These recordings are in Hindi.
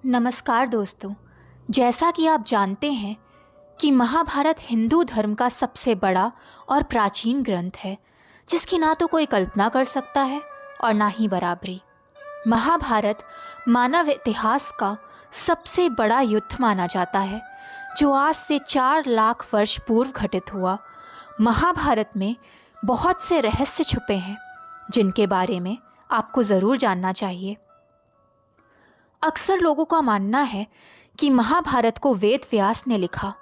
नमस्कार दोस्तों। जैसा कि आप जानते हैं कि महाभारत हिंदू धर्म का सबसे बड़ा और प्राचीन ग्रंथ है, जिसकी ना तो कोई कल्पना कर सकता है और ना ही बराबरी। महाभारत मानव इतिहास का सबसे बड़ा युद्ध माना जाता है, जो आज से 4 लाख वर्ष पूर्व घटित हुआ। महाभारत में बहुत से रहस्य छुपे हैं, जिनके बारे में आपको ज़रूर जानना चाहिए। अक्सर लोगों का मानना है कि महाभारत को वेद व्यास ने लिखा,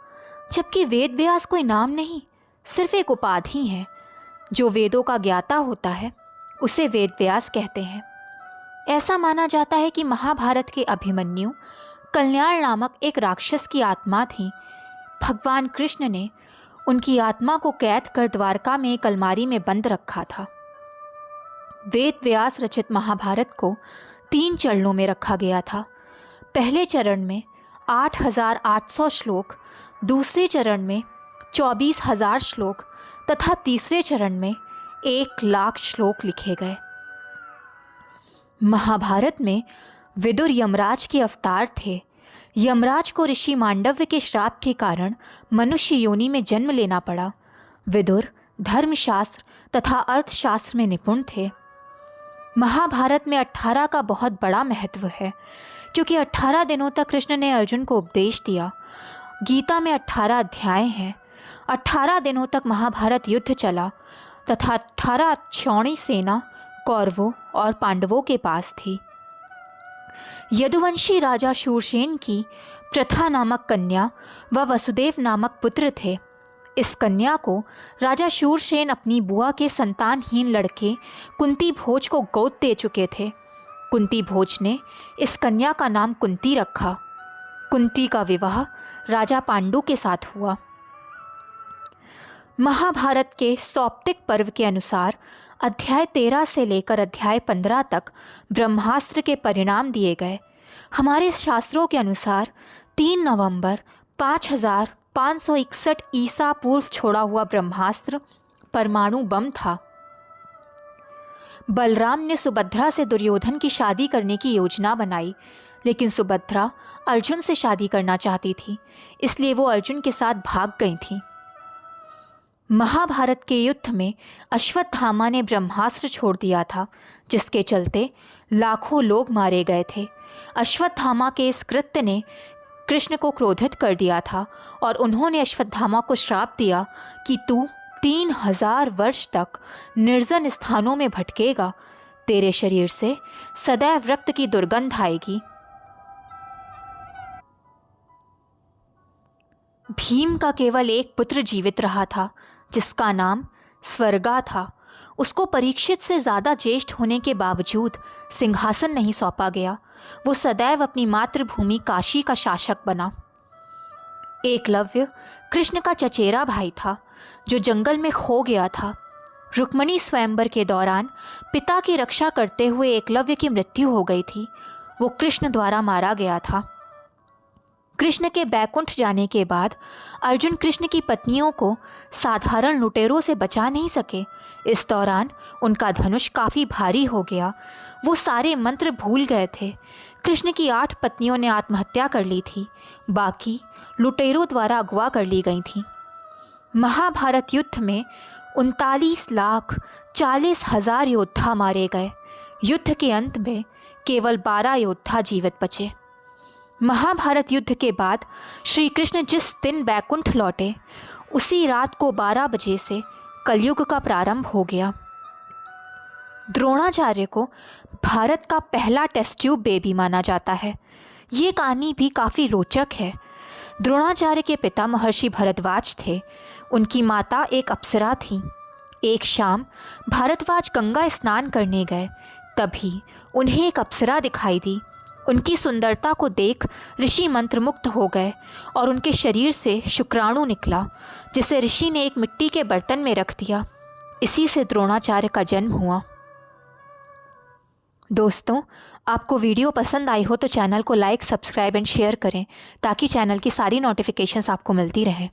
जबकि वेद व्यास कोई नाम नहीं, सिर्फ एक उपाधि है। जो वेदों का ज्ञाता होता है उसे वेद व्यास कहते हैं। ऐसा माना जाता है कि महाभारत के अभिमन्यु कल्याण नामक एक राक्षस की आत्मा थी। भगवान कृष्ण ने उनकी आत्मा को कैद कर द्वारका में एक अलमारी में बंद रखा था। वेद व्यास रचित महाभारत को 3 चरणों में रखा गया था। पहले चरण में 8,800 श्लोक, दूसरे चरण में 24,000 श्लोक तथा तीसरे चरण में 1,00,000 श्लोक लिखे गए। महाभारत में विदुर यमराज के अवतार थे। यमराज को ऋषि मांडव्य के श्राप के कारण मनुष्य योनि में जन्म लेना पड़ा। विदुर धर्मशास्त्र तथा अर्थशास्त्र में निपुण थे। महाभारत में 18 का बहुत बड़ा महत्व है, क्योंकि 18 दिनों तक कृष्ण ने अर्जुन को उपदेश दिया। गीता में 18 अध्याय हैं। 18 दिनों तक महाभारत युद्ध चला तथा 18 क्षौणी सेना कौरवों और पांडवों के पास थी। यदुवंशी राजा शूरसेन की प्रथा नामक कन्या व वसुदेव नामक पुत्र थे। इस कन्या को राजा शूरसेन अपनी बुआ के संतानहीन लड़के कुंती भोज को गोद दे चुके थे। कुंती भोज ने इस कन्या का नाम कुंती रखा। कुंती का विवाह राजा पांडु के साथ हुआ। महाभारत के सौप्तिक पर्व के अनुसार अध्याय 13 से लेकर अध्याय 15 तक ब्रह्मास्त्र के परिणाम दिए गए। हमारे शास्त्रों के अनुसार 3 नवंबर 5,561 ईसा पूर्व छोड़ा हुआ ब्रह्मास्त्र परमाणु बम था। बलराम ने सुभद्रा से दुर्योधन की शादी करने की योजना बनाई, लेकिन सुभद्रा अर्जुन से शादी करना चाहती थी, इसलिए वो अर्जुन के साथ भाग गई थी। महाभारत के युद्ध में अश्वत्थामा ने ब्रह्मास्त्र छोड़ दिया था, जिसके चलते लाखों लोग मारे गए थे। अश्वत्थामा के इस कृत्य ने कृष्ण को क्रोधित कर दिया था और उन्होंने अश्वत्थामा को श्राप दिया कि तू 3,000 वर्ष तक निर्जन स्थानों में भटकेगा। तेरे शरीर से सदैव रक्त की दुर्गंध आएगी। भीम का केवल एक पुत्र जीवित रहा था, जिसका नाम स्वर्गा था। उसको परीक्षित से ज़्यादा ज्येष्ठ होने के बावजूद सिंहासन नहीं सौंपा गया। वो सदैव अपनी मातृभूमि काशी का शासक बना। एकलव्य कृष्ण का चचेरा भाई था, जो जंगल में खो गया था। रुक्मिणी स्वयंवर के दौरान पिता की रक्षा करते हुए एकलव्य की मृत्यु हो गई थी। वो कृष्ण द्वारा मारा गया था। कृष्ण के बैकुंठ जाने के बाद अर्जुन कृष्ण की पत्नियों को साधारण लुटेरों से बचा नहीं सके। इस दौरान उनका धनुष काफ़ी भारी हो गया। वो सारे मंत्र भूल गए थे। कृष्ण की 8 पत्नियों ने आत्महत्या कर ली थी, बाकी लुटेरों द्वारा अगवा कर ली गई थीं। महाभारत युद्ध में 39,40,000 योद्धा मारे गए। युद्ध के अंत में केवल 12 योद्धा जीवित बचे। महाभारत युद्ध के बाद श्री कृष्ण जिस दिन बैकुंठ लौटे, उसी रात को 12 बजे से कलयुग का प्रारंभ हो गया। द्रोणाचार्य को भारत का पहला टेस्ट ट्यूब बेबी माना जाता है। ये कहानी भी काफ़ी रोचक है। द्रोणाचार्य के पिता महर्षि भरद्वाज थे। उनकी माता एक अप्सरा थी। एक शाम भारद्वाज गंगा स्नान करने गए, तभी उन्हें एक अप्सरा दिखाई दी। उनकी सुंदरता को देख ऋषि मंत्रमुग्ध हो गए और उनके शरीर से शुक्राणु निकला, जिसे ऋषि ने एक मिट्टी के बर्तन में रख दिया। इसी से द्रोणाचार्य का जन्म हुआ। दोस्तों, आपको वीडियो पसंद आई हो तो चैनल को लाइक, सब्सक्राइब एंड शेयर करें, ताकि चैनल की सारी नोटिफिकेशंस आपको मिलती रहें।